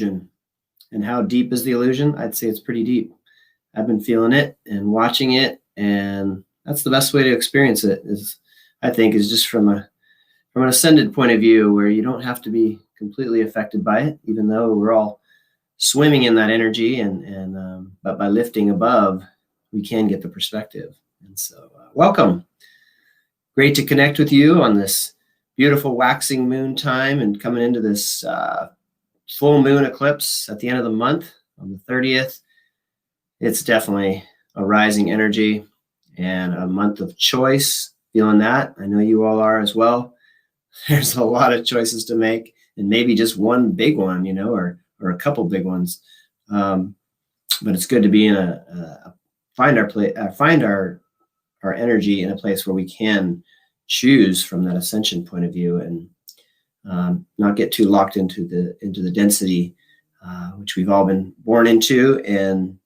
And how deep is the illusion? I'd say it's pretty deep. I've been feeling it and watching it, and that's the best way to experience it, I think, is just from an ascended point of view, where you don't have to be completely affected by it, even though we're all swimming in that energy, but by lifting above, we can get the perspective. And so welcome. Great to connect with you on this beautiful waxing moon time and coming into this full moon eclipse at the end of the month on the 30th. It's definitely a rising energy and a month of choice. Feeling that. I know you all are as well. There's a lot of choices to make, and maybe just one big one, or a couple big ones. But it's good to be in find our energy in a place where we can choose from that ascension point of view, and not get too locked into the density, which we've all been born into, and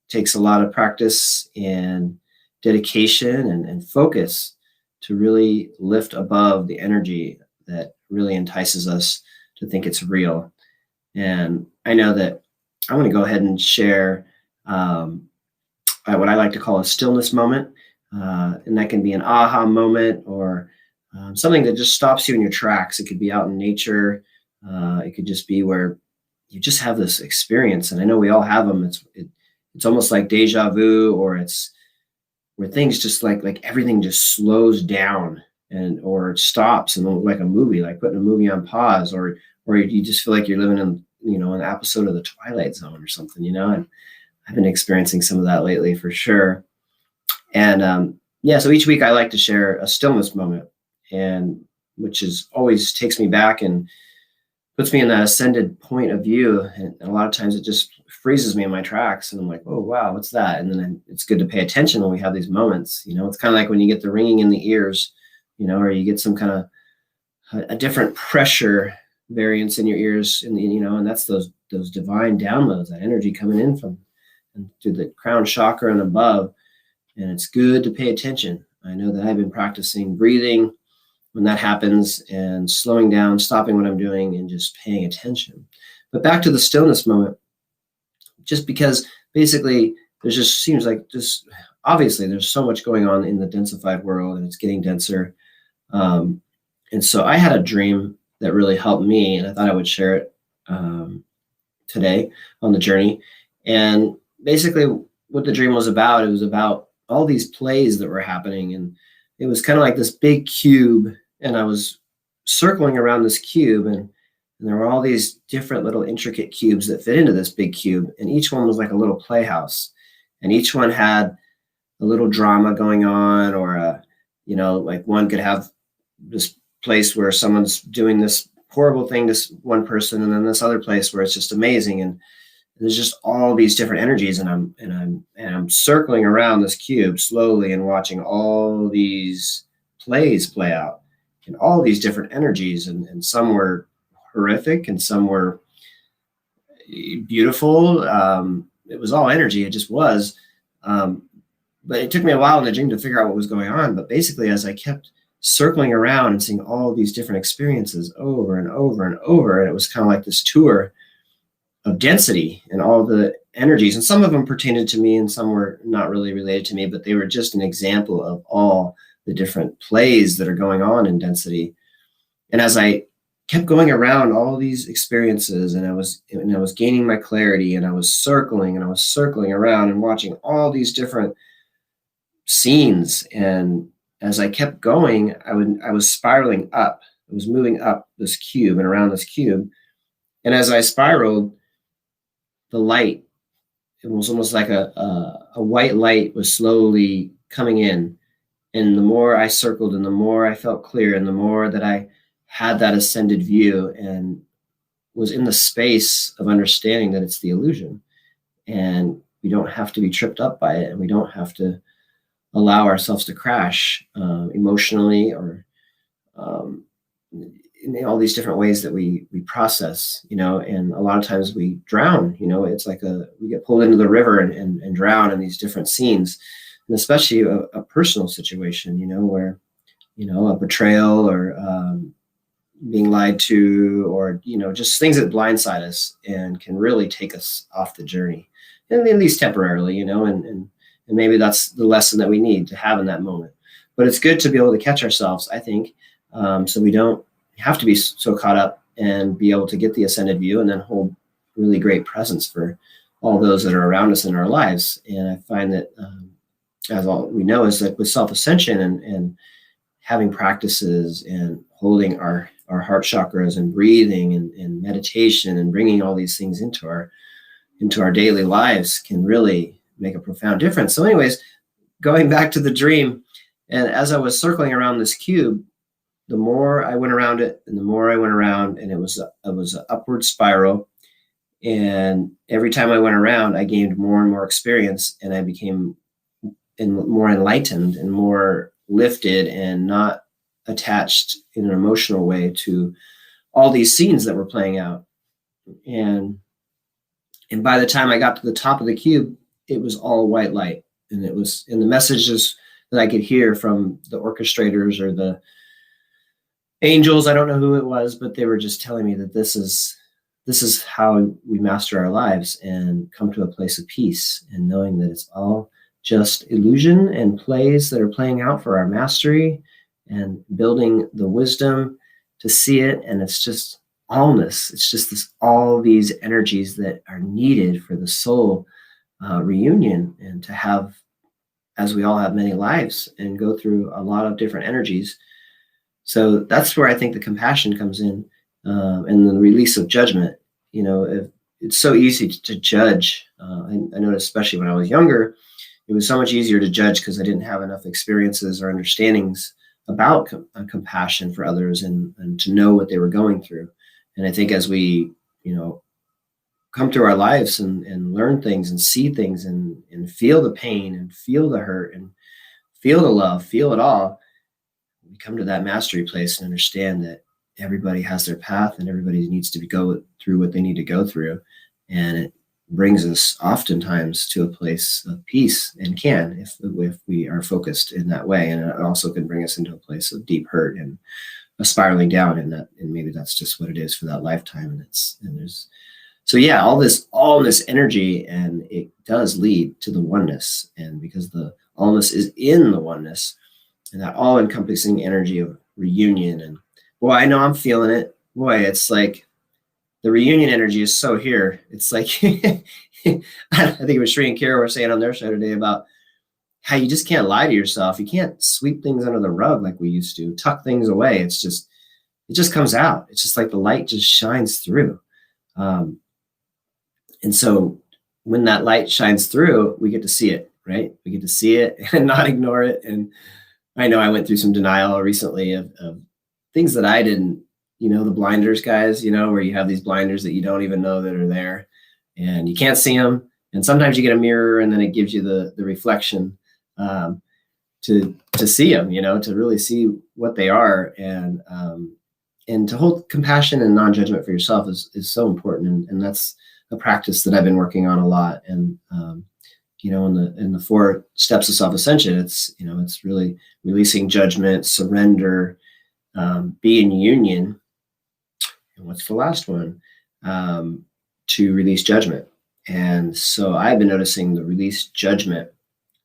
takes a lot of practice and dedication and focus to really lift above the energy that really entices us to think it's real. And I know that I'm going to go ahead and share what I like to call a stillness moment. And that can be an aha moment, or something that just stops you in your tracks. It could be out in nature. It could just be where you just have this experience. And I know we all have them. It's almost like deja vu, or it's where things just like everything just slows down or stops, and like a movie, like putting a movie on pause, or you just feel like you're living in, an episode of the Twilight Zone or something, and I've been experiencing some of that lately for sure. And so each week I like to share a stillness moment, and which is always takes me back and puts me in that ascended point of view. And a lot of times it just freezes me in my tracks, and I'm like, oh, wow, what's that? And then it's good to pay attention when we have these moments. It's kind of like when you get the ringing in the ears, or you get some kind of a different pressure variance in your ears, and that's those divine downloads, that energy coming in from and through the crown chakra and above. And it's good to pay attention. I know that I've been practicing breathing when that happens, and slowing down, stopping what I'm doing, and just paying attention. But back to the stillness moment, just because basically there just seems like obviously there's so much going on in the densified world, and it's getting denser. And so I had a dream that really helped me, and I thought I would share it today on the journey. And basically what the dream was about, it was about all these plays that were happening, and it was kind of like this big cube, and I was circling around this cube, and there were all these different little intricate cubes that fit into this big cube, and each one was like a little playhouse, and each one had a little drama going on, or like one could have this place where someone's doing this horrible thing to one person, and then this other place where it's just amazing, and there's just all these different energies, and I'm circling around this cube slowly and watching all these plays play out, and all these different energies, and some were horrific and some were beautiful. It was all energy. It just was. But it took me a while in the dream to figure out what was going on. But basically, as I kept circling around and seeing all these different experiences over and over and over, and it was kind of like this tour of density and all the energies, and some of them pertained to me and some were not really related to me, but they were just an example of all the different plays that are going on in density. And as I kept going around all these experiences, and I was gaining my clarity, and I was circling around and watching all these different scenes, and as I kept going, I was spiraling up. I was moving up this cube and around this cube, and as I spiraled, the light, it was almost like a white light was slowly coming in. And the more I circled, and the more I felt clear, and the more that I had that ascended view and was in the space of understanding that it's the illusion, and we don't have to be tripped up by it, and we don't have to allow ourselves to crash emotionally, or in all these different ways that we process, and a lot of times we drown, it's like we get pulled into the river and drown in these different scenes, and especially a personal situation, where, a betrayal, or, being lied to, or, just things that blindside us and can really take us off the journey, and at least temporarily, and maybe that's the lesson that we need to have in that moment. But it's good to be able to catch ourselves, I think, so we don't have to be so caught up, and be able to get the ascended view and then hold really great presence for all those that are around us in our lives. And I find that, as all we know, is that with self-ascension and having practices and holding our heart chakras and breathing and meditation and bringing all these things into our daily lives can really make a profound difference. So anyways, going back to the dream, and as I was circling around this cube, the more I went around it and the more I went around, and it was an upward spiral. And every time I went around, I gained more and more experience, and I became more enlightened and more lifted and not attached in an emotional way to all these scenes that were playing out. And by the time I got to the top of the cube, it was all white light. And the messages that I could hear from the orchestrators or the angels, I don't know who it was, but they were just telling me that this is how we master our lives and come to a place of peace, and knowing that it's all just illusion and plays that are playing out for our mastery, and building the wisdom to see it. And it's just allness. It's just all these energies that are needed for the soul reunion, and to have, as we all have many lives and go through a lot of different energies. So that's where I think the compassion comes in, and the release of judgment. It's so easy to judge. I noticed, especially when I was younger, it was so much easier to judge because I didn't have enough experiences or understandings about compassion for others, and to know what they were going through. And I think as we, come through our lives and learn things and see things and feel the pain and feel the hurt and feel the love, feel it all, we come to that mastery place and understand that everybody has their path and everybody needs to go through what they need to go through. And it brings us oftentimes to a place of peace, and can, if we are focused in that way. And it also can bring us into a place of deep hurt and a spiraling down, and maybe that's just what it is for that lifetime. All this allness energy, and it does lead to the oneness. And because the allness is in the oneness, and that all-encompassing energy of reunion, and boy, I know I'm feeling it. Boy, it's like the reunion energy is so here. It's like, I think it was Sri and Kara were saying on their show today about how you just can't lie to yourself. You can't sweep things under the rug like we used to, tuck things away. It just comes out. It's just like the light just shines through. And so when that light shines through, we get to see it, right? We get to see it and not ignore it. And I know I went through some denial recently of things that I didn't, the blinders guys, where you have these blinders that you don't even know that are there, and you can't see them. And sometimes you get a mirror, and then it gives you the reflection to see them, to really see what they are. And to hold compassion and non-judgment for yourself is so important. And that's a practice that I've been working on a lot. And, in the 4 steps of self-ascension, it's really releasing judgment, surrender, be in union. And what's the last one? To release judgment. And so I've been noticing the release judgment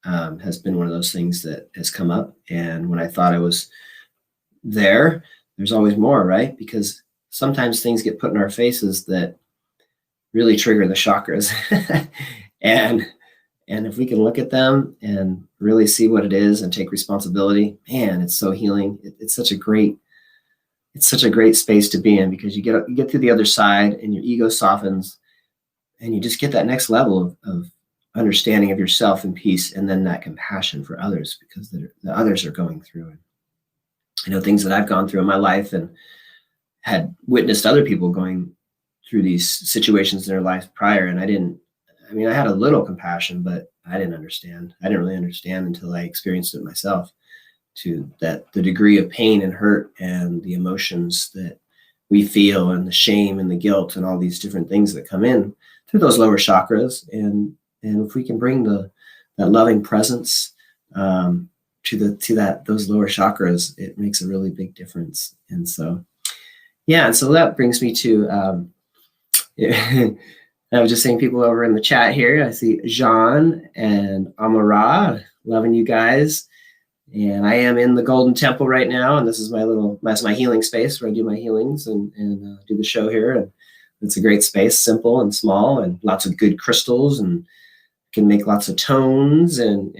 has been one of those things that has come up. And when I thought I was there's always more, right? Because sometimes things get put in our faces that really trigger the chakras. and if we can look at them and really see what it is and take responsibility, man, it's so healing. It's such a great space to be in, because you get through the other side and your ego softens, and you just get that next level of understanding of yourself and peace, and then that compassion for others, because the others are going through it. I know things that I've gone through in my life and had witnessed other people going through these situations in their life prior. And I had a little compassion, but I didn't understand. I didn't really understand until I experienced it myself, to the degree of pain and hurt and the emotions that we feel, and the shame and the guilt and all these different things that come in through those lower chakras. And if we can bring that loving presence to those lower chakras, it makes a really big difference. And so, Yeah, and so that brings me to, I was just saying people over in the chat here. I see Jean and Amara, loving you guys. And I am in the Golden Temple right now, and this is my healing space where I do my healings and do the show here. And it's a great space, simple and small, and lots of good crystals, and can make lots of tones, and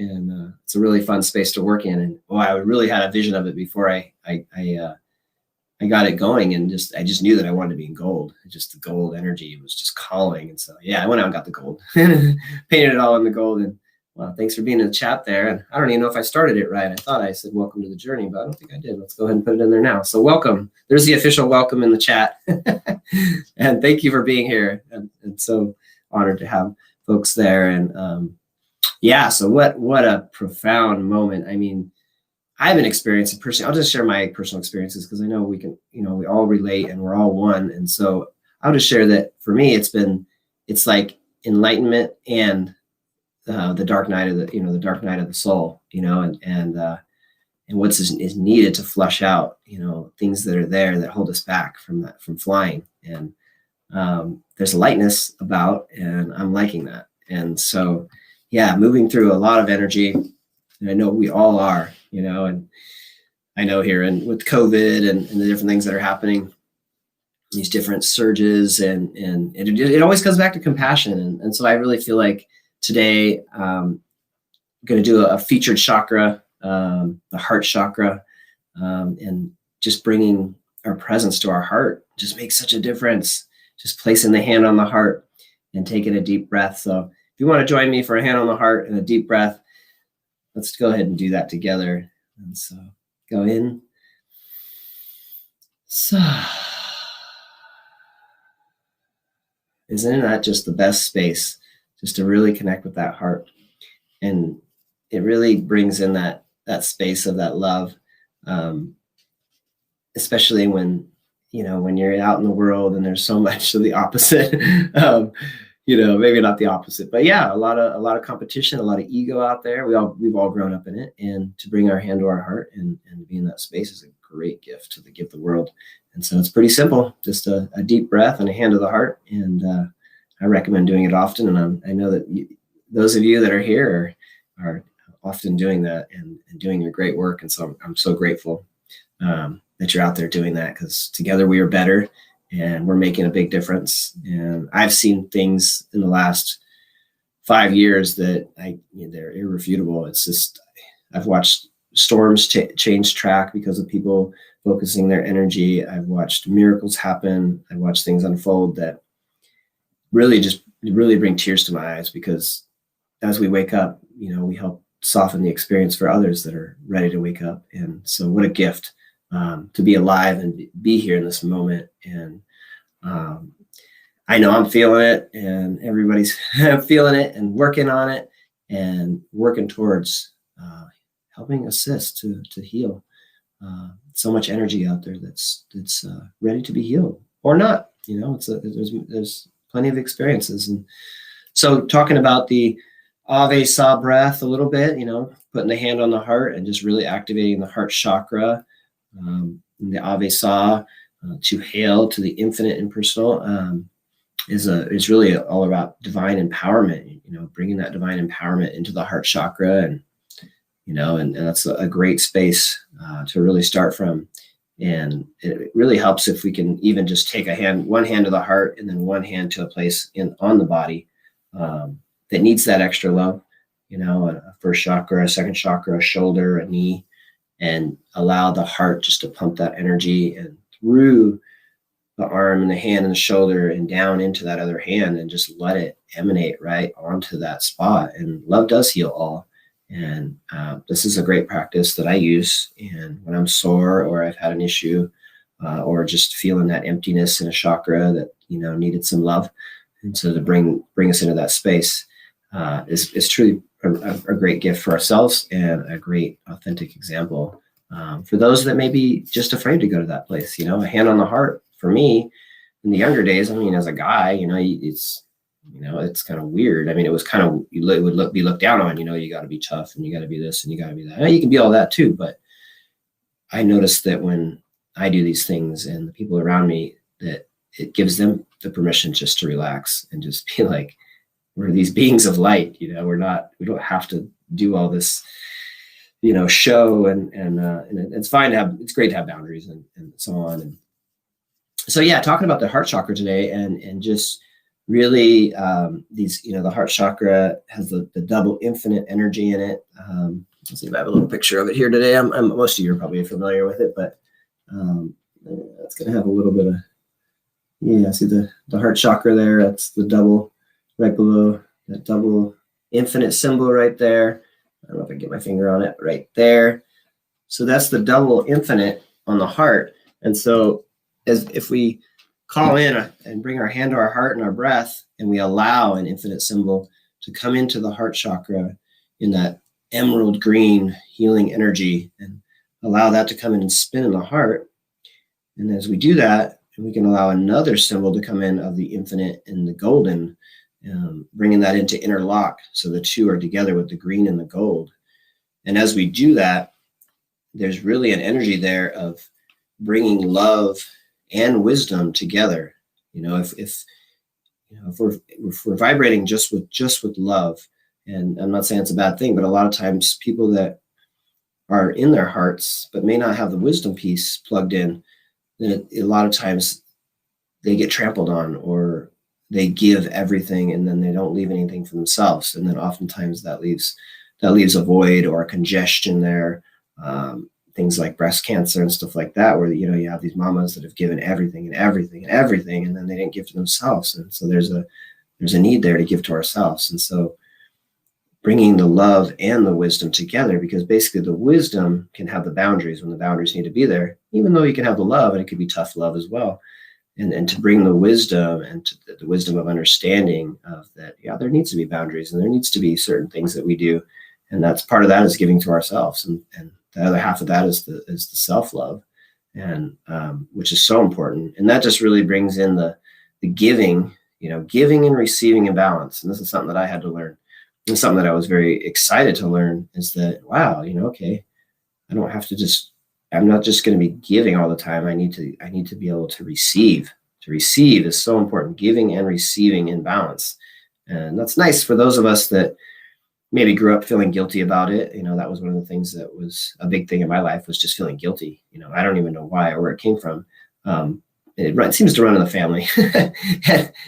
it's a really fun space to work in. And I really had a vision of it before I got it going, and I just knew that I wanted to be in gold. Just the gold energy was just calling, and so I went out and got the gold, painted it all in the gold. And well, thanks for being in the chat there. And I don't even know if I started it right. I thought I said welcome to the journey, but I don't think I did. Let's go ahead and put it in there now. So welcome. There's the official welcome in the chat. And thank you for being here. And so honored to have folks there. And so what a profound moment. I mean, I've been experiencing personally. I'll just share my personal experiences because I know we can, we all relate and we're all one. And so I'll just share that for me, it's like enlightenment and the dark night of the dark night of the soul, and what's is needed to flush out, things that are there that hold us back from flying. And there's a lightness about, and I'm liking that. And so, moving through a lot of energy, and I know we all are, and I know here and with COVID and the different things that are happening, these different surges, and it always comes back to compassion. And so I really feel like today, I'm going to do a featured chakra, the Heart Chakra, and just bringing our presence to our heart just makes such a difference. Just placing the hand on the heart and taking a deep breath. So if you want to join me for a hand on the heart and a deep breath, let's go ahead and do that together. And so go in. So, isn't that just the best space? Just to really connect with that heart. And it really brings in that space of that love, especially when you're out in the world and there's so much of the opposite, maybe not the opposite, but a lot of competition, a lot of ego out there. We've all grown up in it, and to bring our hand to our heart and be in that space is a great gift to give the world. And so it's pretty simple, just a deep breath and a hand to the heart. And, I recommend doing it often, and I know that those of you that are here are often doing that and doing your great work. And so I'm so grateful that you're out there doing that, because together we are better, and we're making a big difference. And I've seen things in the last 5 years that they're irrefutable. It's just, I've watched storms change track because of people focusing their energy. I've watched miracles happen. I've watched things unfold that really bring tears to my eyes, because as we wake up, we help soften the experience for others that are ready to wake up. And so what a gift to be alive and be here in this moment. And I know I'm feeling it, and everybody's feeling it and working on it and working towards helping assist to heal. So much energy out there that's ready to be healed or not. There's plenty of experiences. And so talking about the Ave Sa breath a little bit, putting the hand on the heart and just really activating the Heart Chakra, the Ave Sa, to hail to the infinite impersonal, is really all about divine empowerment, bringing that divine empowerment into the Heart Chakra. And that's a great space to really start from. And it really helps if we can even just take one hand to the heart and then one hand to a place on the body that needs that extra love, a first chakra, a second chakra, a shoulder, a knee, and allow the heart just to pump that energy and through the arm and the hand and the shoulder and down into that other hand, and just let it emanate right onto that spot. And love does heal all. And this is a great practice that I use. And when I'm sore, or I've had an issue, or just feeling that emptiness in a chakra that, needed some love. And so to bring us into that space is truly a great gift for ourselves, and a great authentic example for those that may be just afraid to go to that place. A hand on the heart for me in the younger days. As a guy, it's kind of weird. It was kind of, be looked down on, you got to be tough and you got to be this and you got to be that. You can be all that too. But I noticed that when I do these things and the people around me, that it gives them the permission just to relax and just be like, we're these beings of light, we don't have to do all this, show and it's fine to have, it's great to have boundaries and so on. And so, yeah, talking about the heart chakra today and just really the heart chakra has the double infinite energy in it. Let's see if I have a little picture of it here today. I'm most of you are probably familiar with it, but it's going to have a little bit of, see the heart chakra there. That's the double right below that double infinite symbol right there. I don't know if I can get my finger on it right there. So that's the double infinite on the heart. And so as if we call in and bring our hand to our heart and our breath, and we allow an infinite symbol to come into the heart chakra in that emerald green healing energy, and allow that to come in and spin in the heart. And as we do that, we can allow another symbol to come in of the infinite and the golden, bringing that into interlock. So the two are together with the green and the gold. And as we do that, there's really an energy there of bringing love and wisdom together. If we're vibrating just with love, and I'm not saying it's a bad thing, but a lot of times people that are in their hearts but may not have the wisdom piece plugged in, then a lot of times they get trampled on, or they give everything and then they don't leave anything for themselves. And then oftentimes that leaves a void or a congestion there. Things like breast cancer and stuff like that, where you have these mamas that have given everything and everything and everything, and then they didn't give to themselves. And so there's a need there to give to ourselves. And so bringing the love and the wisdom together, because basically the wisdom can have the boundaries when the boundaries need to be there, even though you can have the love, and it could be tough love as well. And to bring the wisdom and to the wisdom of understanding of that, there needs to be boundaries, and there needs to be certain things that we do. And that's part of that is giving to ourselves. And the other half of that is the self-love, and which is so important. And that just really brings in the giving, giving and receiving in balance. And this is something that I had to learn. And something that I was very excited to learn is that, wow, okay, I don't have to I'm not just going to be giving all the time. I need to be able to receive. To receive is so important, giving and receiving in balance. And that's nice for those of us that maybe grew up feeling guilty about it. That was one of the things that was a big thing in my life, was just feeling guilty. I don't even know why or where it came from. It seems to run in the family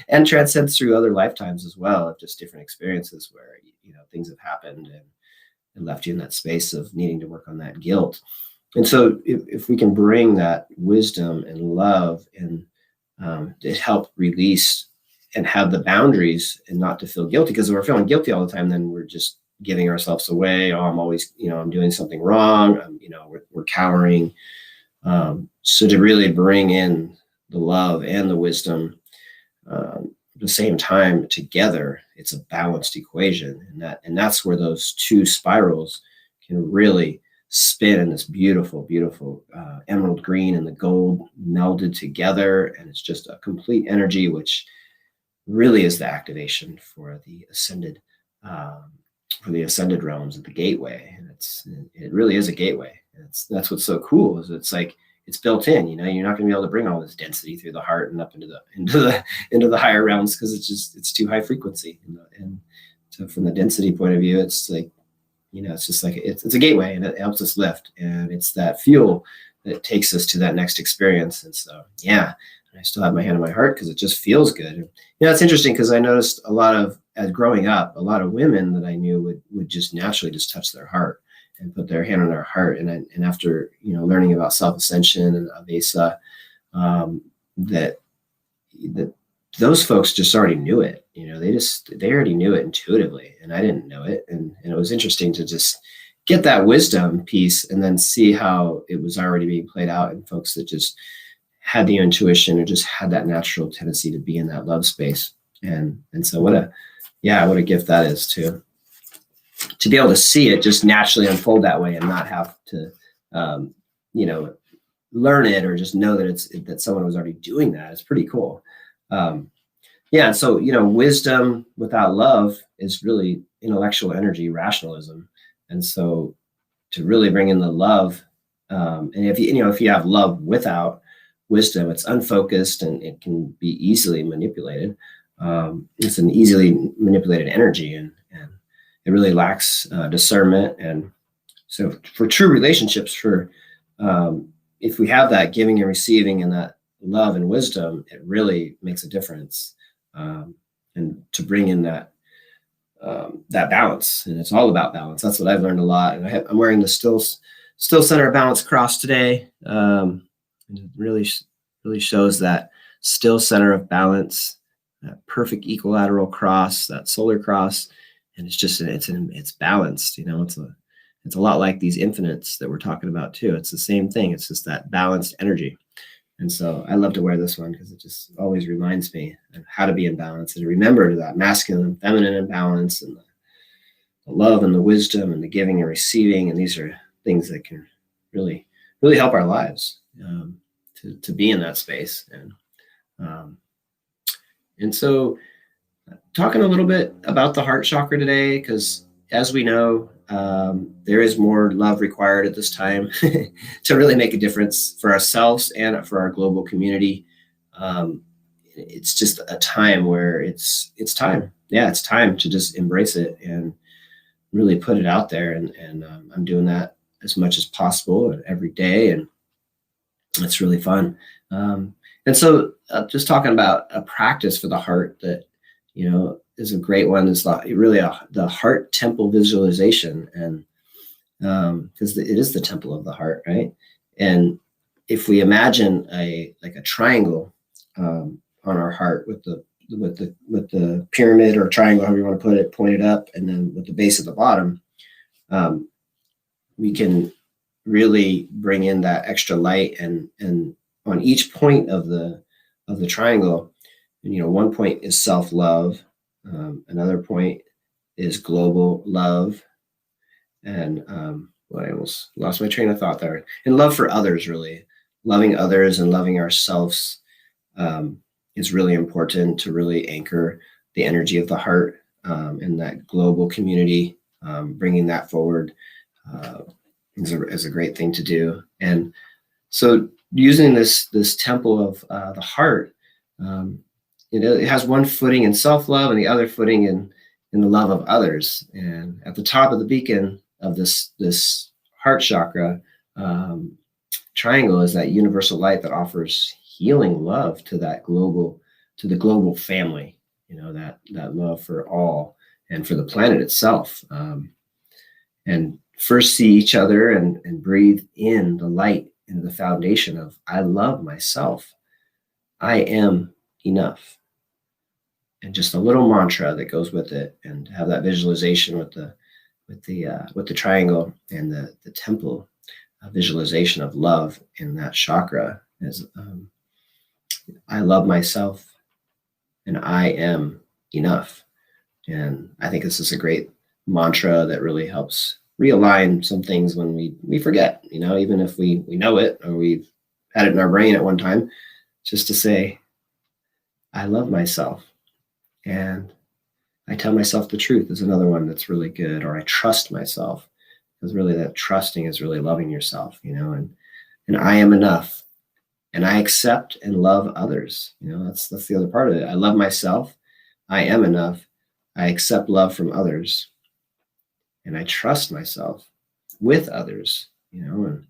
and transcends through other lifetimes as well, of just different experiences where, things have happened and left you in that space of needing to work on that guilt. And so if we can bring that wisdom and love and to help release and have the boundaries and not to feel guilty, because if we're feeling guilty all the time, then we're just giving ourselves away. Oh, I'm always, I'm doing something wrong. We're cowering. So to really bring in the love and the wisdom at the same time together, it's a balanced equation. And that's where those two spirals can really spin in this beautiful, beautiful emerald green and the gold melded together. And it's just a complete energy, which really is the activation for the ascended realms of the gateway. And it really is a gateway. And that's what's so cool, is it's like it's built in. You're not going to be able to bring all this density through the heart and up into the higher realms, because it's too high frequency. And so from the density point of view, it's like, it's just like it's a gateway, and it helps us lift, and it's that fuel that takes us to that next experience. And so, I still have my hand on my heart because it just feels good. And, it's interesting, because I noticed as growing up, a lot of women that I knew would just naturally just touch their heart and put their hand on their heart. And after, learning about self-ascension and Avesa, that those folks just already knew it. They already knew it intuitively, and I didn't know it. And it was interesting to just get that wisdom piece and then see how it was already being played out in folks that just had the intuition or just had that natural tendency to be in that love space. And so what a gift that is to be able to see it just naturally unfold that way, and not have to, learn it or just know that someone was already doing that. It's pretty cool. And so, wisdom without love is really intellectual energy, rationalism. And so to really bring in the love And if you have love without wisdom, it's unfocused and it can be easily manipulated. It's an easily manipulated energy, and it really lacks discernment. And so for true relationships, if we have that giving and receiving and that love and wisdom, it really makes a difference. And to bring in that balance, and it's all about balance. That's what I've learned a lot. And I'm wearing the still center of balance cross today. And it really shows that still center of balance, that perfect equilateral cross, that solar cross. And it's balanced. It's a lot like these infinites that we're talking about too. It's the same thing. It's just that balanced energy. And so I love to wear this one because it just always reminds me of how to be in balance and to remember that masculine and feminine imbalance, and the love and the wisdom and the giving and receiving. And these are things that can really, really help our lives to be in that space. And so talking a little bit about the heart chakra today, because as we know, there is more love required at this time to really make a difference for ourselves and for our global community. It's just a time where it's time. Yeah, it's time to just embrace it and really put it out there. And I'm doing that as much as possible every day. And it's really fun. And so just talking about a practice for the heart that, is a great one, is really the heart temple visualization. And because it is the temple of the heart, right? And if we imagine a triangle on our heart with the pyramid or triangle, however you want to put it, pointed up, and then with the base at the bottom, we can really bring in that extra light. And on each point of the triangle, one point is self-love, another point is global love, and I almost lost my train of thought there. And love for others, really loving others and loving ourselves is really important to really anchor the energy of the heart in that global community. Bringing that forward is a great thing to do. And so using this temple of the heart, it has one footing in self-love and the other footing in the love of others. And at the top of the beacon of this heart chakra triangle is that universal light that offers healing love to the global family, that love for all and for the planet itself. And first see each other and breathe in the light into the foundation of I love myself. I am enough. And just a little mantra that goes with it, and have that visualization with the triangle and the temple visualization of love in that chakra is I love myself and I am enough. And I think this is a great mantra that really helps realign some things when we forget, even if we know it or we've had it in our brain at one time, just to say, I love myself. And I tell myself the truth is another one that's really good. Or I trust myself, because really that trusting is really loving yourself, and I am enough. And I accept and love others. That's the other part of it. I love myself. I am enough. I accept love from others. And I trust myself with others, and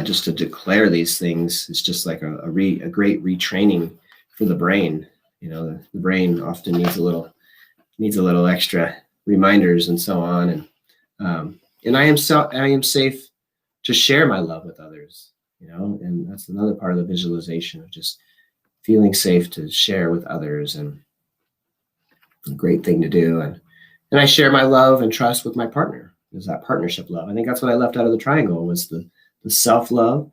just to declare these things is just like a great retraining for the brain. The brain often needs a little extra reminders and so on. And I am safe to share my love with others, and that's another part of the visualization of just feeling safe to share with others, and a great thing to do. And I share my love and trust with my partner. There's that partnership love. I think that's what I left out of the triangle was the self-love,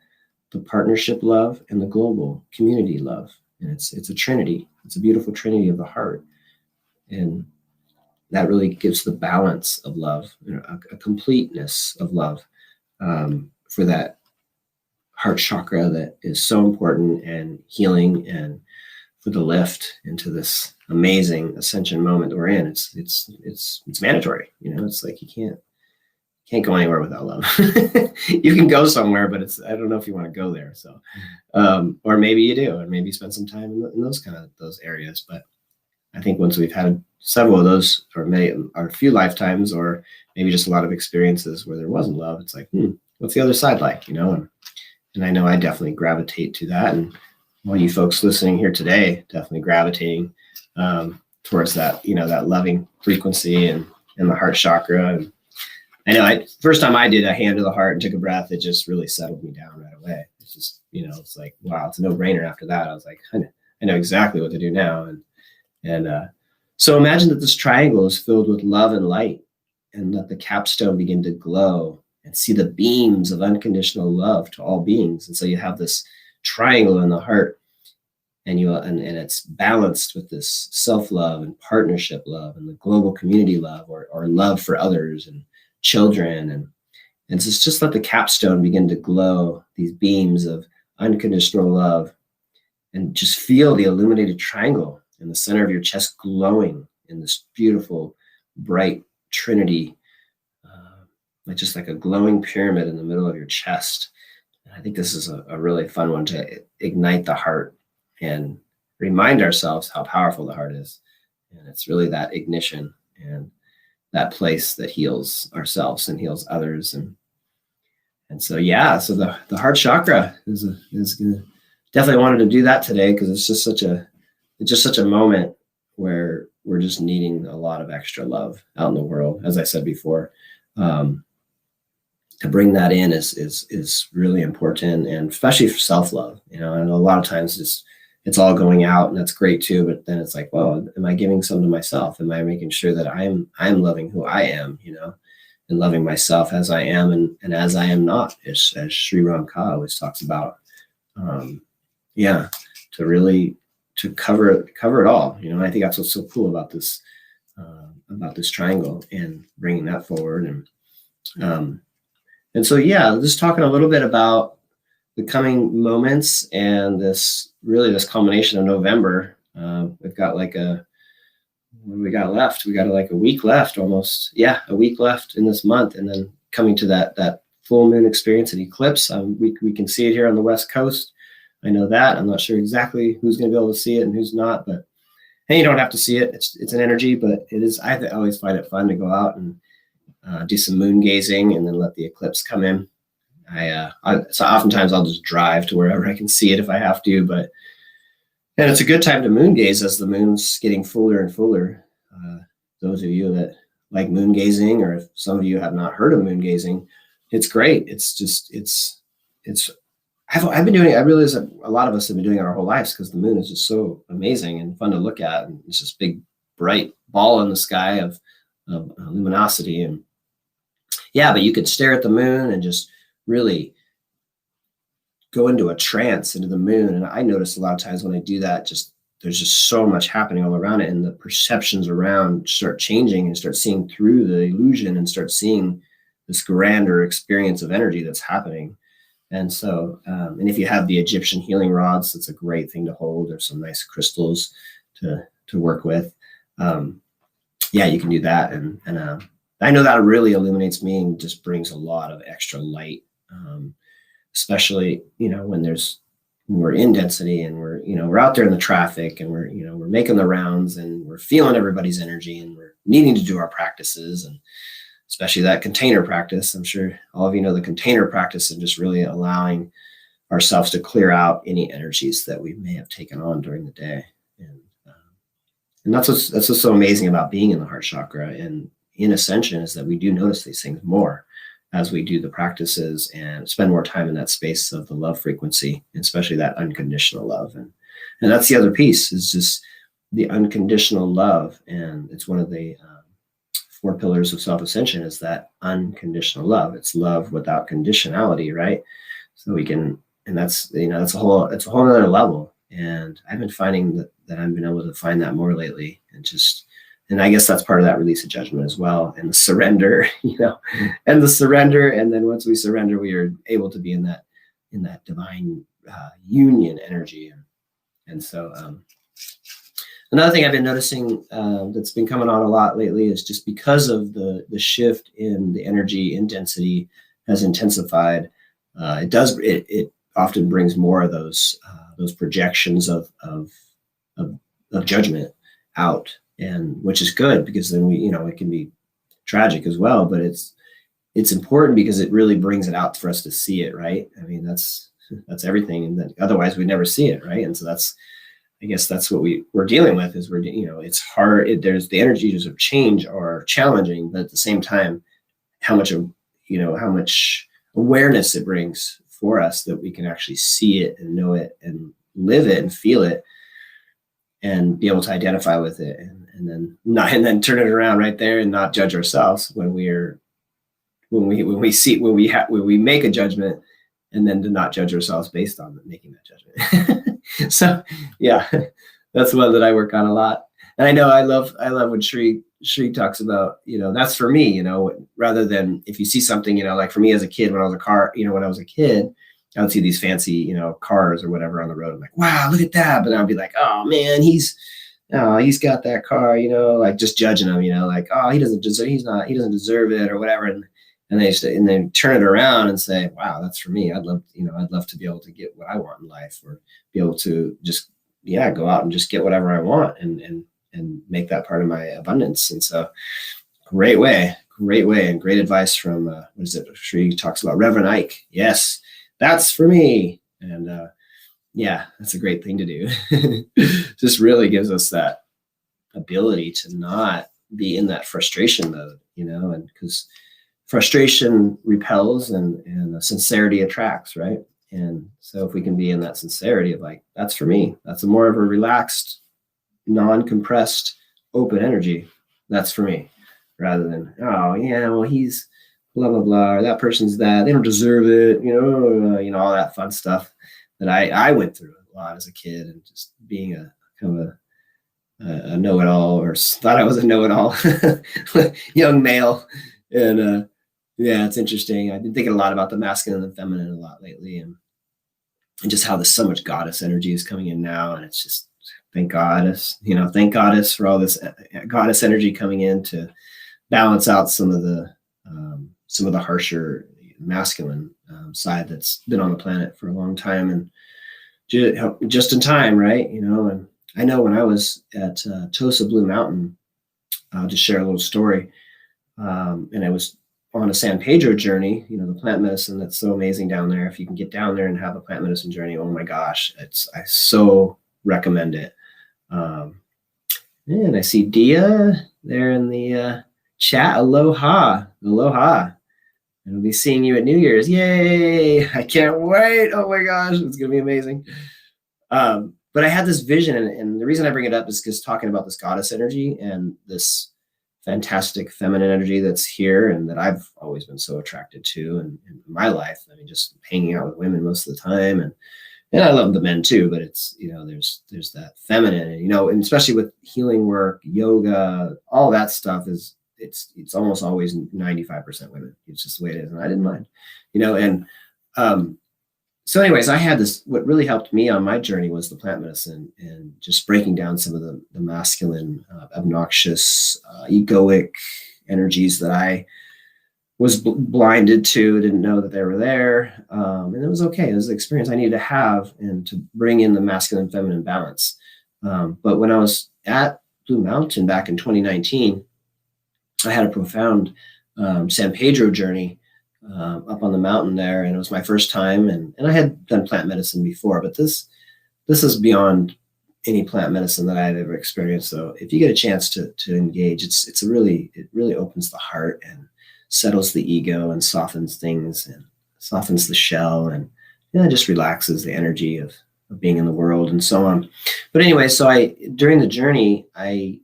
the partnership love, and the global community love. And it's a trinity. It's a beautiful trinity of the heart. And that really gives the balance of love, a completeness of love for that heart chakra that is so important and healing, and for the lift into this amazing ascension moment that we're in. It's mandatory. It's like you can't can't go anywhere without love. You can go somewhere, but I don't know if you want to go there. So, or maybe you do, and maybe spend some time in those areas. But I think once we've had several of those, or a few lifetimes, or maybe just a lot of experiences where there wasn't love, it's like, what's the other side like, And I know I definitely gravitate to that. And all you folks listening here today, definitely gravitating towards that, that loving frequency and the heart chakra. And I know first time I did a hand to the heart and took a breath, it just really settled me down right away. It's just, it's like, wow, it's a no-brainer after that. I was like, I know exactly what to do now. And so imagine that this triangle is filled with love and light, and let the capstone begin to glow and see the beams of unconditional love to all beings. And so you have this triangle in the heart, and it's balanced with this self-love and partnership love and the global community love, or love for others and children. And it's just let the capstone begin to glow, these beams of unconditional love, and just feel the illuminated triangle in the center of your chest glowing in this beautiful, bright trinity, just like a glowing pyramid in the middle of your chest. And I think this is a really fun one to ignite the heart and remind ourselves how powerful the heart is. And it's really that ignition and that place that heals ourselves and heals others. And so, so the heart chakra is gonna, definitely wanted to do that today, because it's just such a moment where we're just needing a lot of extra love out in the world. As I said before, to bring that in is really important, and especially for self-love, and a lot of times it's all going out, and that's great too. But then it's like, well, am I giving some to myself? Am I making sure that I'm loving who I am, and loving myself as I am and as I am not, as Sri Ram Ka always talks about. To really cover it all. I think that's what's so cool about this triangle and bringing that forward. And so, just talking a little bit about the coming moments and this culmination of November. We've got what do we got left? We got like a week left almost. Yeah, a week left in this month. And then coming to that full moon experience and eclipse. We can see it here on the West Coast. I know that. I'm not sure exactly who's going to be able to see it and who's not, but hey, you don't have to see it. It's an energy, but it is. I always find it fun to go out and do some moon gazing and then let the eclipse come in. So oftentimes I'll just drive to wherever I can see it if I have to, and it's a good time to moon gaze as the moon's getting fuller and fuller. Those of you that like moon gazing, or if some of you have not heard of moon gazing, it's great. I've been doing it. I realize that a lot of us have been doing it our whole lives, because the moon is just so amazing and fun to look at. And it's this big, bright ball in the sky of luminosity. And but you could stare at the moon and just really go into a trance into the moon. And I notice a lot of times when I do that, there's just so much happening all around it, and the perceptions around start changing, and start seeing through the illusion and start seeing this grander experience of energy that's happening. And so, and if you have the Egyptian healing rods, that's a great thing to hold. There's some nice crystals to work with. You can do that. And I know that really illuminates me and just brings a lot of extra light, especially, when we're in density and we're out there in the traffic, and we're making the rounds, and we're feeling everybody's energy, and we're needing to do our practices, and especially that container practice. I'm sure all of you know the container practice, and just really allowing ourselves to clear out any energies that we may have taken on during the day. And that's what's so amazing about being in the heart chakra and in ascension, is that we do notice these things more as we do the practices and spend more time in that space of the love frequency, especially that unconditional love. And that's the other piece, is just the unconditional love. And it's one of the 4 pillars of self-ascension, is that unconditional love. It's love without conditionality, right? So we can, and that's a whole other level. And I've been finding that I've been able to find that more lately, and I guess that's part of that release of judgment as well, and the surrender, and the surrender. And then once we surrender, we are able to be in that divine union energy. And so Another thing I've been noticing that's been coming on a lot lately is just because of the shift in the energy intensity has intensified. It often brings more of those projections of judgment out, and which is good, because then it can be tragic as well, but it's important because it really brings it out for us to see it, right? I mean, that's everything, and then otherwise we never see it, right? And so I guess that's what we're dealing with, is it's hard. There's the energies of change are challenging, but at the same time, how much awareness it brings for us, that we can actually see it and know it and live it and feel it and be able to identify with it, and then turn it around right there and not judge ourselves when we make a judgment, and then to not judge ourselves based on making that judgment. So yeah, that's one that I work on a lot. And I know I love when Shri talks about, that's for me, rather than if you see something, like for me as a kid, when I was a kid, I would see these fancy, cars or whatever on the road. I'm like, wow, look at that. But I'd be like, oh man, he's got that car, like just judging him, like, oh, he doesn't deserve it or whatever. And they turn it around and say, wow, that's for me. I'd love to be able to get what I want in life, or be able to just, go out and just get whatever I want and make that part of my abundance. And so great way, and great advice from, what is it? Shri talks about Reverend Ike. Yes, that's for me. And that's a great thing to do. Just really gives us that ability to not be in that frustration mode, and because frustration repels and sincerity attracts, right? And so if we can be in that sincerity of like, that's for me, that's a more of a relaxed, non-compressed, open energy, that's for me, rather than, oh yeah, well, he's blah, blah, blah, or that person's that, they don't deserve it, all that fun stuff that I went through a lot as a kid, and just being a kind of a know-it-all, or thought I was a know-it-all young male. And it's interesting. I've been thinking a lot about the masculine and feminine a lot lately, and just how there's so much goddess energy is coming in now. And it's just, thank goddess for all this goddess energy coming in to balance out some of the harsher masculine side that's been on the planet for a long time, and just in time, right? And I know when I was at Tosa Blue Mountain, I'll just share a little story. And I was on a San Pedro journey, the plant medicine that's so amazing down there. If you can get down there and have a plant medicine journey, oh my gosh, I so recommend it. And I see Dia there in the chat. Aloha. And I'll be seeing you at New Year's. Yay! I can't wait. Oh my gosh, it's gonna be amazing. But I had this vision, and the reason I bring it up is because talking about this goddess energy and this fantastic feminine energy that's here, and that I've always been so attracted to in my life. I mean, just hanging out with women most of the time, and I love the men too, but it's, there's that feminine, and especially with healing work, yoga, all that stuff it's almost always 95% women. It's just the way it is. And I didn't mind, and so anyways, I had this, what really helped me on my journey was the plant medicine, and just breaking down some of the masculine, obnoxious, egoic energies that I was blinded to, didn't know that they were there. And it was okay. It was the experience I needed to have, and to bring in the masculine and feminine balance. But when I was at Blue Mountain back in 2019, I had a profound San Pedro journey up on the mountain there, and it was my first time, and I had done plant medicine before, but this is beyond any plant medicine that I had ever experienced. So if you get a chance to engage, it really opens the heart and settles the ego and softens things and softens the shell, and it just relaxes the energy of being in the world and so on. But anyway, so during the journey, the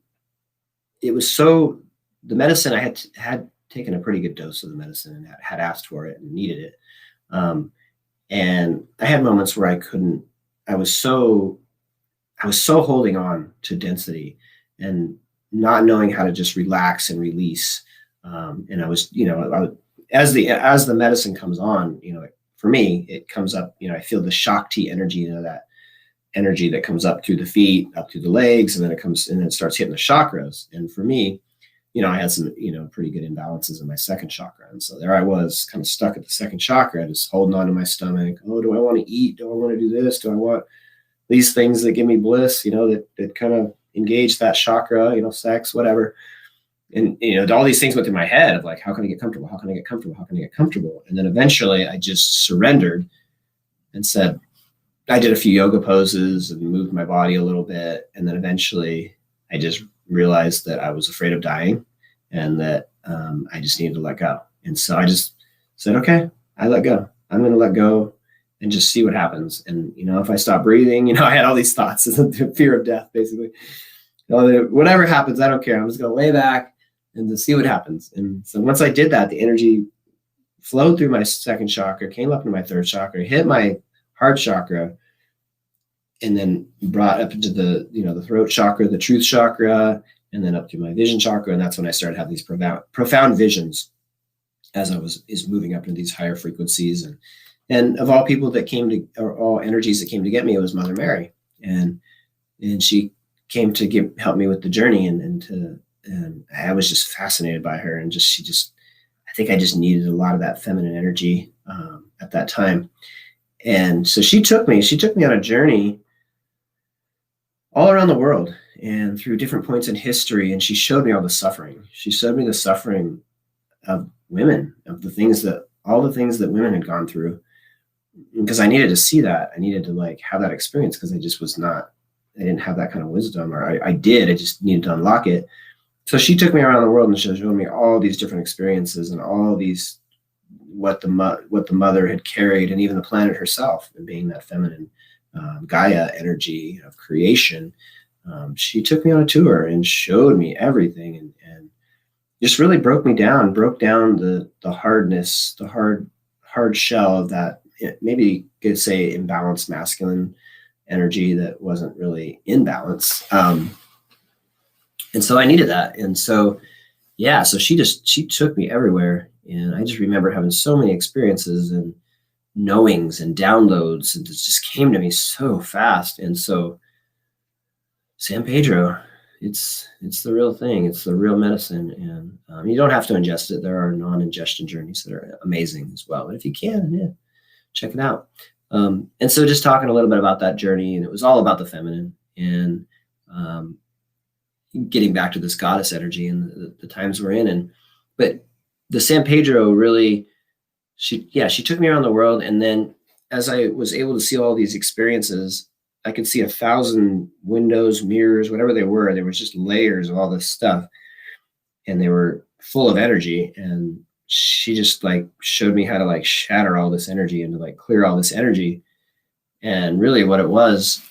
medicine, I had taken a pretty good dose of the medicine and had asked for it and needed it. And I had moments where I was so holding on to density and not knowing how to just relax and release. And I was, as the medicine comes on, for me, it comes up, I feel the Shakti energy, that energy that comes up through the feet, up through the legs, and then it starts hitting the chakras. And for me, I had some, pretty good imbalances in my second chakra. And so there I was kind of stuck at the second chakra, just holding on to my stomach. Oh, do I want to eat? Do I want to do this? Do I want these things that give me bliss, that kind of engage that chakra, sex, whatever. And, all these things went through my head of like, how can I get comfortable? How can I get comfortable? How can I get comfortable? And then eventually I just surrendered and said, I did a few yoga poses and moved my body a little bit. And then eventually I just realized that I was afraid of dying and that I just needed to let go. And so I just said, okay, I let go. I'm going to let go and just see what happens. And, if I stop breathing, I had all these thoughts, the fear of death, basically. Whatever happens, I don't care. I'm just going to lay back and to see what happens. And so once I did that, the energy flowed through my second chakra, came up into my third chakra, hit my heart chakra, and then brought up into the, the throat chakra, the truth chakra, and then up to my vision chakra. And that's when I started having these profound visions as I was moving up into these higher frequencies. And of all people that or all energies that came to get me, it was Mother Mary. And she came to help me with the journey. And I was just fascinated by her. And I think I just needed a lot of that feminine energy at that time. And so she took me on a journey all around the world and through different points in history. And she showed me all the suffering. She showed me the suffering of women, of all the things that women had gone through, because I needed to see that. I needed to have that experience, because I didn't have that kind of wisdom, or I did, I just needed to unlock it. So she took me around the world and she showed me all these different experiences and all these, what the mother had carried, and even the planet herself, and being that feminine Gaia energy of creation. She took me on a tour and showed me everything, and just really broke down the hardness, the hard shell of that, maybe you could say imbalanced masculine energy that wasn't really in balance. And so I needed that. And so, so she took me everywhere. And I just remember having so many experiences and knowings and downloads, and it just came to me so fast. And so San Pedro, it's the real thing. It's the real medicine. And you don't have to ingest it. There are non-ingestion journeys that are amazing as well. But if you can, check it out. And so just talking a little bit about that journey, and it was all about the feminine, and getting back to this goddess energy and the times we're in. But the San Pedro really, she took me around the world. And then as I was able to see all these experiences, I could see 1,000 windows, mirrors, whatever they were. There was just layers of all this stuff, and they were full of energy. And she just showed me how to shatter all this energy and to clear all this energy. And really what it was,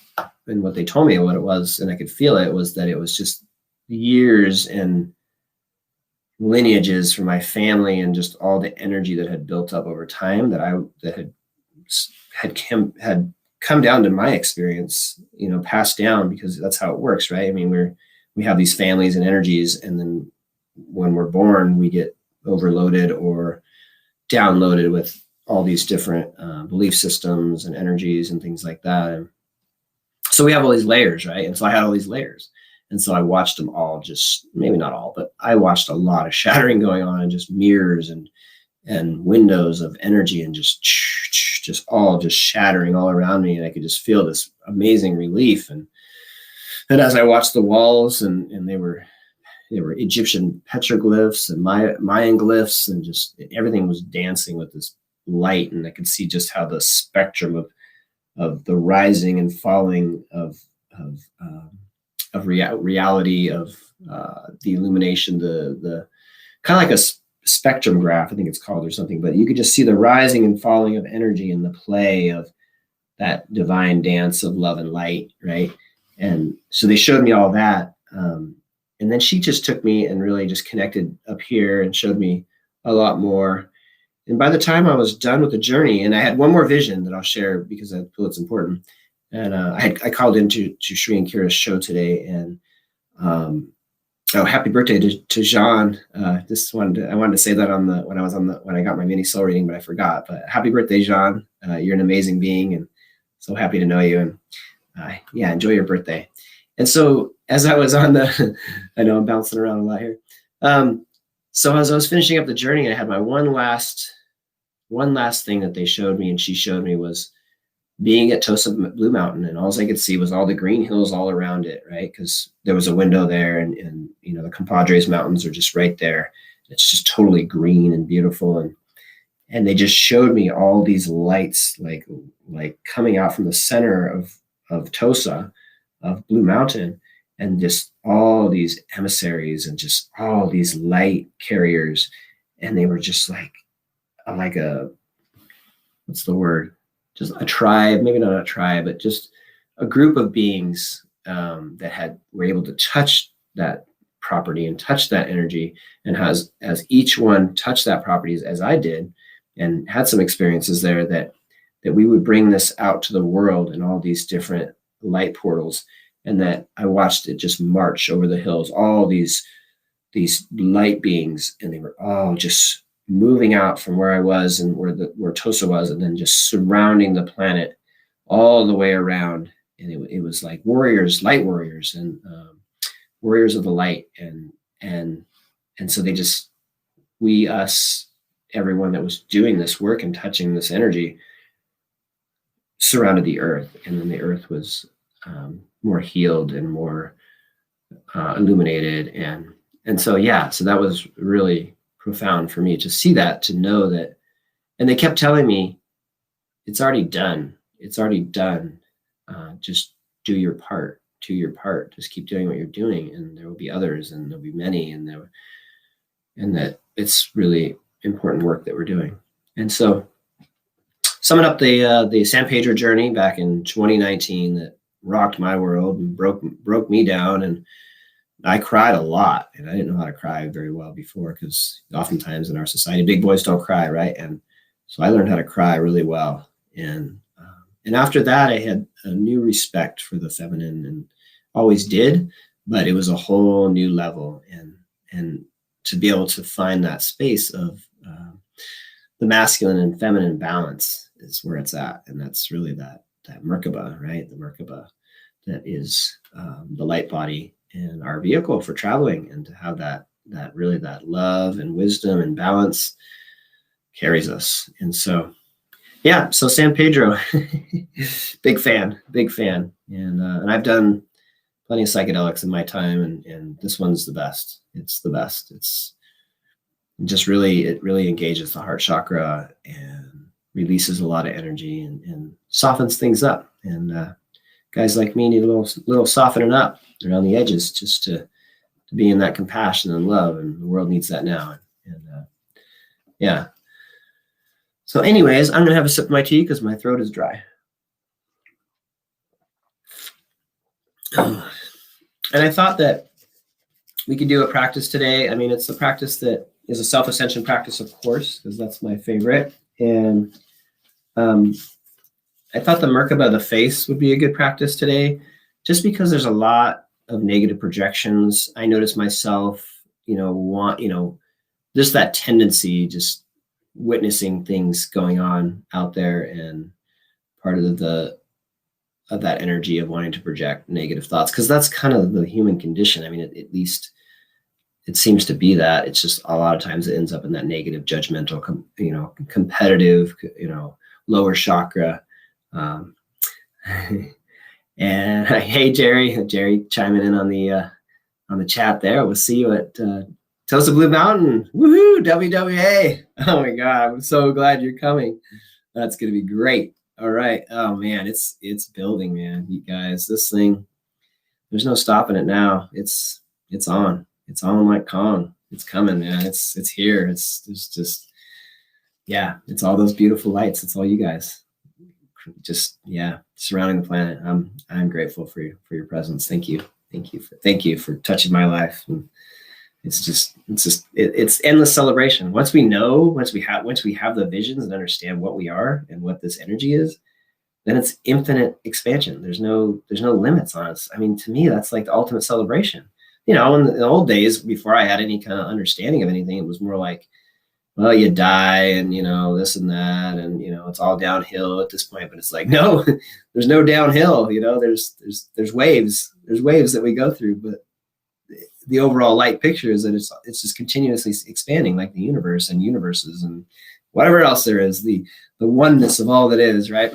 and what they told me what it was, and I could feel it, was that it was just years and lineages from my family, and just all the energy that had built up over time that had come down to my experience, passed down, because that's how it works, right? I mean, we have these families and energies, and then when we're born, we get overloaded or downloaded with all these different belief systems and energies and things like that. And so we have all these layers, right? And so I had all these layers. And so I watched them all, just maybe not all, but I watched a lot of shattering going on, and just mirrors and windows of energy, and just all just shattering all around me. And I could just feel this amazing relief. And as I watched the walls, and they were Egyptian petroglyphs and Mayan glyphs, and just everything was dancing with this light. And I could see just how the spectrum of the rising and falling of reality, of the illumination, the kind of like a spectrum graph, I think it's called, or something. But you could just see the rising and falling of energy and the play of that divine dance of love and light, right? And so they showed me all that. And then she just took me and really just connected up here and showed me a lot more. And by the time I was done with the journey, and I had one more vision that I'll share because I feel it's important. And I called into Shri and Kira's show today, and happy birthday to Jean. I wanted to say that when I got my mini soul reading, but I forgot. But happy birthday, Jean. You're an amazing being, and so happy to know you. enjoy your birthday. And so as I was on I know I'm bouncing around a lot here. So as I was finishing up the journey, I had my one last thing that they showed me, and she showed me, was being at Tosa Blue Mountain, and all I could see was all the green hills all around it, right? Because there was a window there, and the Compadres Mountains are just right there. It's just totally green and beautiful, and they just showed me all these lights, like coming out from the center of Tosa, of Blue Mountain, and just all these emissaries and just all these light carriers, and they were just like a, what's the word? Just a tribe, maybe not a tribe, but just a group of beings that were able to touch that property and touch that energy, and as each one touched that property as I did, and had some experiences there, that we would bring this out to the world in all these different light portals, and that I watched it just march over the hills, all these light beings, and they were all just moving out from where I was and where Tosa was, and then just surrounding the planet all the way around. And it was like warriors, light warriors, and warriors of the light. And so they just, everyone that was doing this work and touching this energy surrounded the earth. And then the earth was more healed and more illuminated. And so that was really profound for me to see that, to know that. And they kept telling me, it's already done. It's already done. Just do your part. Just keep doing what you're doing, and there will be others, and there'll be many, and that it's really important work that we're doing. And so, summing up the San Pedro journey back in 2019 that rocked my world and broke me down, and I cried a lot, and I didn't know how to cry very well before, because oftentimes in our society, big boys don't cry, right? And so I learned how to cry really well, and after that, I had a new respect for the feminine, and always did, but it was a whole new level, and to be able to find that space of the masculine and feminine balance is where it's at, and that's really that Merkaba, right? The Merkaba that is the light body and our vehicle for traveling, and to have that love and wisdom and balance carries us. And so, so San Pedro, big fan. And I've done plenty of psychedelics in my time, and this one's the best. It's the best. It really engages the heart chakra and releases a lot of energy and softens things up. And guys like me need a little softening up around the edges, just to be in that compassion and love, and the world needs that now. And so anyways, I'm gonna have a sip of my tea because my throat is dry. And I thought that we could do a practice today. I mean, it's a practice that is a self-ascension practice, of course, because that's my favorite. And I thought the Merkaba, the face, would be a good practice today, just because there's a lot of negative projections. I notice myself, just that tendency, just witnessing things going on out there, and part of that energy of wanting to project negative thoughts, because that's kind of the human condition. I mean, at least it seems to be that. It's just a lot of times it ends up in that negative, judgmental, competitive, lower chakra. And hey, Jerry chiming in on the chat there. We'll see you at Tosa Blue Mountain. Woohoo, WWA. Oh my God, I'm so glad you're coming. That's going to be great. All right. Oh man, it's building, man. You guys, this thing, there's no stopping it now. It's on. It's on like Kong. It's coming, man. It's here. It's just all those beautiful lights. It's all you guys. Just surrounding the planet. I'm grateful for your presence. Thank you for touching my life. And it's endless celebration. Once we have the visions and understand what we are and what this energy is, then it's infinite expansion. There's no limits on us. I mean, to me, that's like the ultimate celebration. In the old days, before I had any kind of understanding of anything, it was more like, well, you die and, this and that. And, it's all downhill at this point, but it's like, no, there's no downhill, there's waves, that we go through, but the overall light picture is that it's just continuously expanding, like the universe and universes and whatever else there is, the oneness of all that is, right?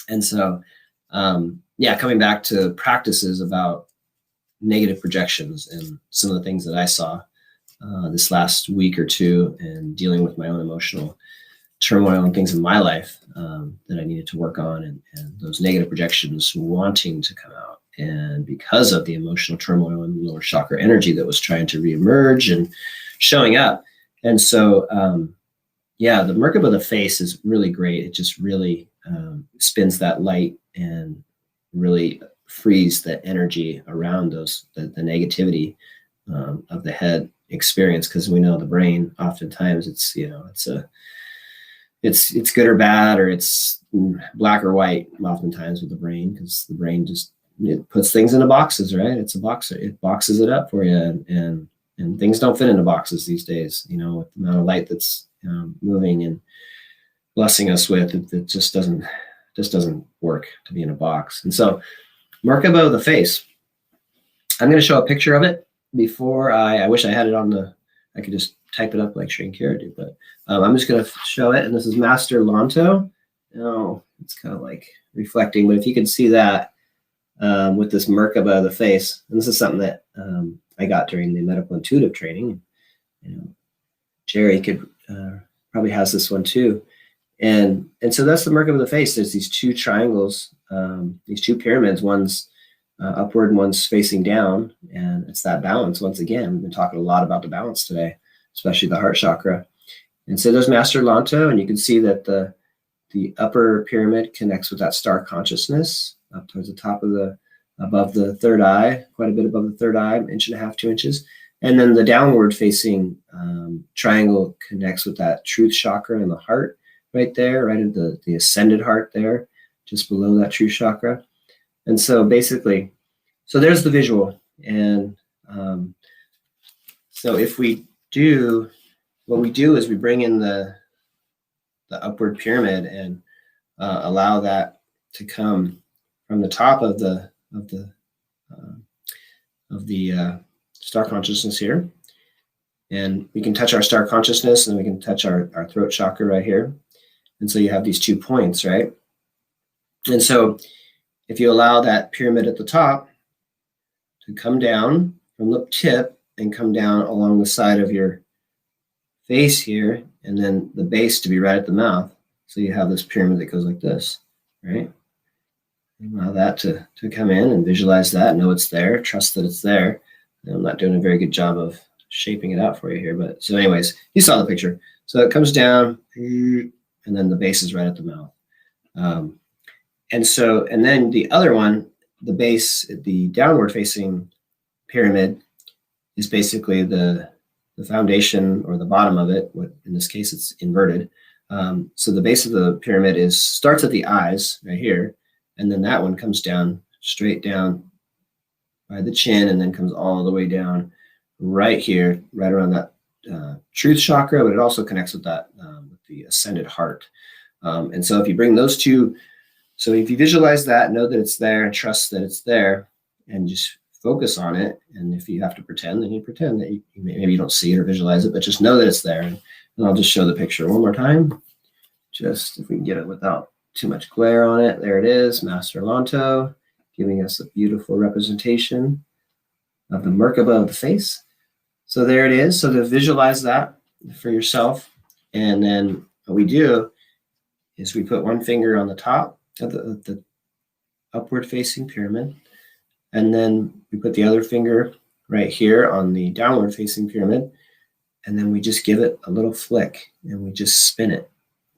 And so, coming back to practices about negative projections and some of the things that I saw this last week or two, and dealing with my own emotional turmoil and things in my life that I needed to work on, and those negative projections wanting to come out. And because of the emotional turmoil and lower chakra energy that was trying to reemerge and showing up. And so, the Merkaba of the face is really great. It just really spins that light and really frees the energy around the negativity of the head experience. Because we know the brain, oftentimes it's good or bad, or it's black or white oftentimes with the brain, because the brain it puts things into boxes, right? It's a boxer. It boxes it up for you, and things don't fit into boxes these days, with the amount of light that's moving and blessing us with, it just doesn't work to be in a box. And so Merkaba of the face, I'm going to show a picture of it before I wish I had it I could just type it up like Shri and Kara do, but I'm just going to show it. And this is Master Lanto. It's kind of like reflecting, but if you can see that with this Merkaba of the face, and this is something that I got during the medical intuitive training. Jerry could probably has this one too. And so that's the Merkaba of the face. There's these two triangles, these two pyramids, one's upward and one's facing down. And it's that balance. Once again, we've been talking a lot about the balance today, especially the heart chakra. And so there's Master Lanto, and you can see that the upper pyramid connects with that star consciousness up towards the top of above the third eye, quite a bit above the third eye, 1.5 inches, 2 inches. And then the downward facing triangle connects with that truth chakra in the heart right there, right in the ascended heart there, just below that truth chakra. And so basically, so there's the visual. And so if what we do is we bring in the upward pyramid and allow that to come from the top of the star consciousness here. And we can touch our star consciousness, and we can touch our throat chakra right here. And so you have these 2 points, right? And so if you allow that pyramid at the top to come down from the tip and come down along the side of your face here, and then the base to be right at the mouth. So you have this pyramid that goes like this, right? Allow that to come in and visualize that, know it's there, trust that it's there. And I'm not doing a very good job of shaping it out for you here, but so anyways, you saw the picture. So it comes down, and then the base is right at the mouth. And then the other one, the base, the downward facing pyramid is basically the foundation, or the bottom of it. In this case, it's inverted. So the base of the pyramid starts at the eyes right here, and then that one comes down, straight down by the chin, and then comes all the way down right here, right around that truth chakra, but it also connects with that, with the ascended heart. And so if you bring those two, so if you visualize that, know that it's there and trust that it's there, and just focus on it. And if you have to pretend, then you pretend that maybe you don't see it or visualize it, but just know that it's there. And I'll just show the picture one more time, just if we can get it without too much glare on it. There it is, Master Lanto, giving us a beautiful representation of the Merkaba of the face. So there it is. So to visualize that for yourself, and then what we do is we put one finger on the top of the upward facing pyramid, and then we put the other finger right here on the downward facing pyramid, and then we just give it a little flick, and we just spin it.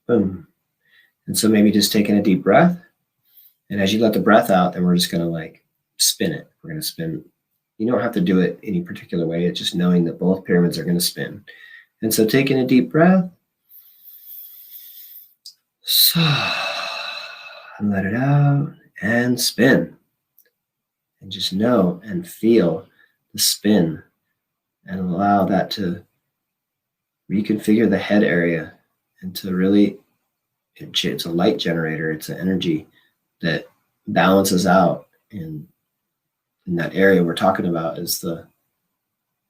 Boom. And so maybe just taking a deep breath, and as you let the breath out, then we're just going to like spin it. We're going to spin. You don't have to do it any particular way. It's just knowing that both pyramids are going to spin. And so taking a deep breath, and let it out, and spin. And just know and feel the spin, and allow that to reconfigure the head area into really, it's a light generator. It's an energy that balances out. In that area we're talking about is the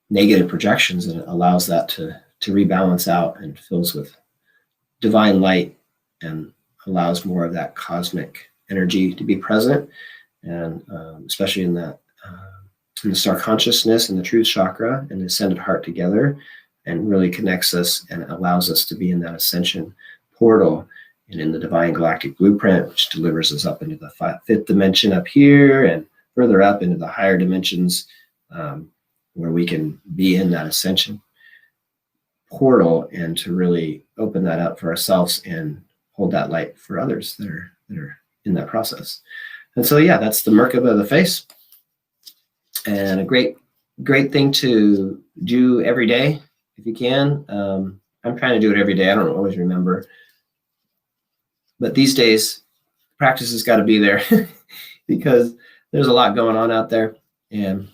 negative projections, and it allows that to rebalance out and fills with divine light and allows more of that cosmic energy to be present. And especially in that, in the star consciousness and the truth chakra and the ascended heart together, and really connects us and allows us to be in that ascension portal and in the divine galactic blueprint, which delivers us up into the fifth dimension up here and further up into the higher dimensions, where we can be in that ascension portal and to really open that up for ourselves and hold that light for others that are in that process. And so, yeah, that's the Merkaba of the face, and a great thing to do every day if you can. I'm trying to do it every day. I don't always remember, but these days practice has got to be there because there's a lot going on out there, and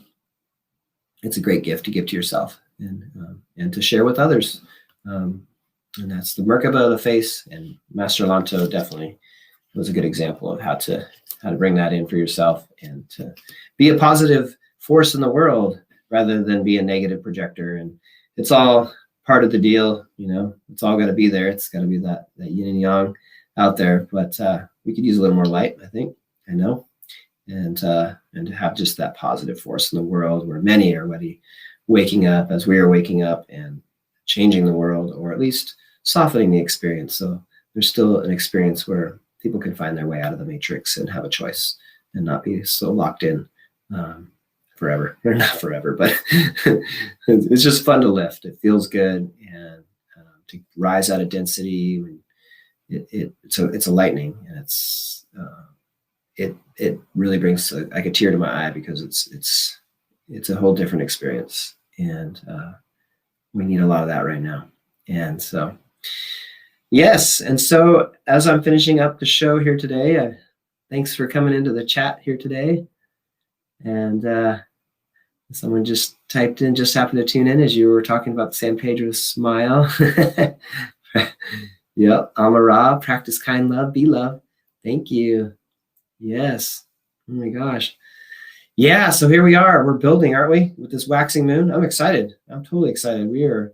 it's a great gift to give to yourself and to share with others. And that's the Merkaba of the face, and Master Lanto definitely was a good example of how to bring that in for yourself and to be a positive force in the world rather than be a negative projector. And it's all part of the deal, you know, it's all got to be there. It's got to be that yin and yang out there, but we could use a little more light, I think, I know, and to have just that positive force in the world where many are already waking up as we are waking up and changing the world, or at least softening the experience. So there's still an experience where people can find their way out of the matrix and have a choice and not be so locked in forever. Or not forever, but it's just fun to lift. It feels good, and to rise out of density. It's a lightning, and it really brings like a tear to my eye because it's a whole different experience, and we need a lot of that right now. And so, yes. And so as I'm finishing up the show here today, thanks for coming into the chat here today. And someone just typed in, just happened to tune in as you were talking about the San Pedro smile. Yep. Amara, practice kind love, be love. Thank you. Yes. Oh my gosh. Yeah. So here we are. We're building, aren't we? With this waxing moon. I'm excited. I'm totally excited. We are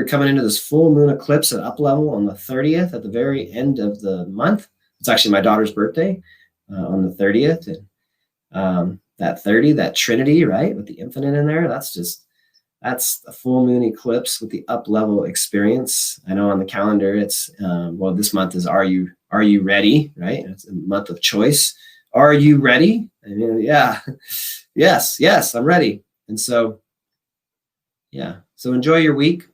coming into this full moon eclipse at up level on the 30th at the very end of the month. It's actually my daughter's birthday on the 30th. And that 30, that Trinity, right? With the infinite in there. That's a full moon eclipse with the up level experience. I know on the calendar, it's, this month is, are you ready? Right? It's a month of choice. Are you ready? I mean, yeah. Yes, I'm ready. And so, yeah. So enjoy your week.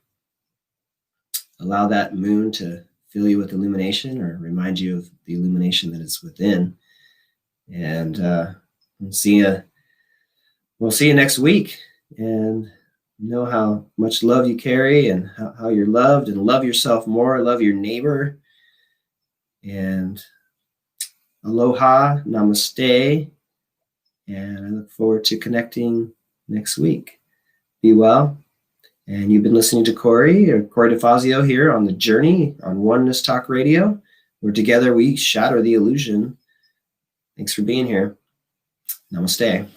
Allow that moon to fill you with illumination or remind you of the illumination that is within. And we'll see you next week. And know how much love you carry and how you're loved, and love yourself more, love your neighbor. And aloha, namaste. And I look forward to connecting next week. Be well. And you've been listening to Corey Defazio here on The Journey on Oneness Talk Radio, where together we shatter the illusion. Thanks for being here. Namaste.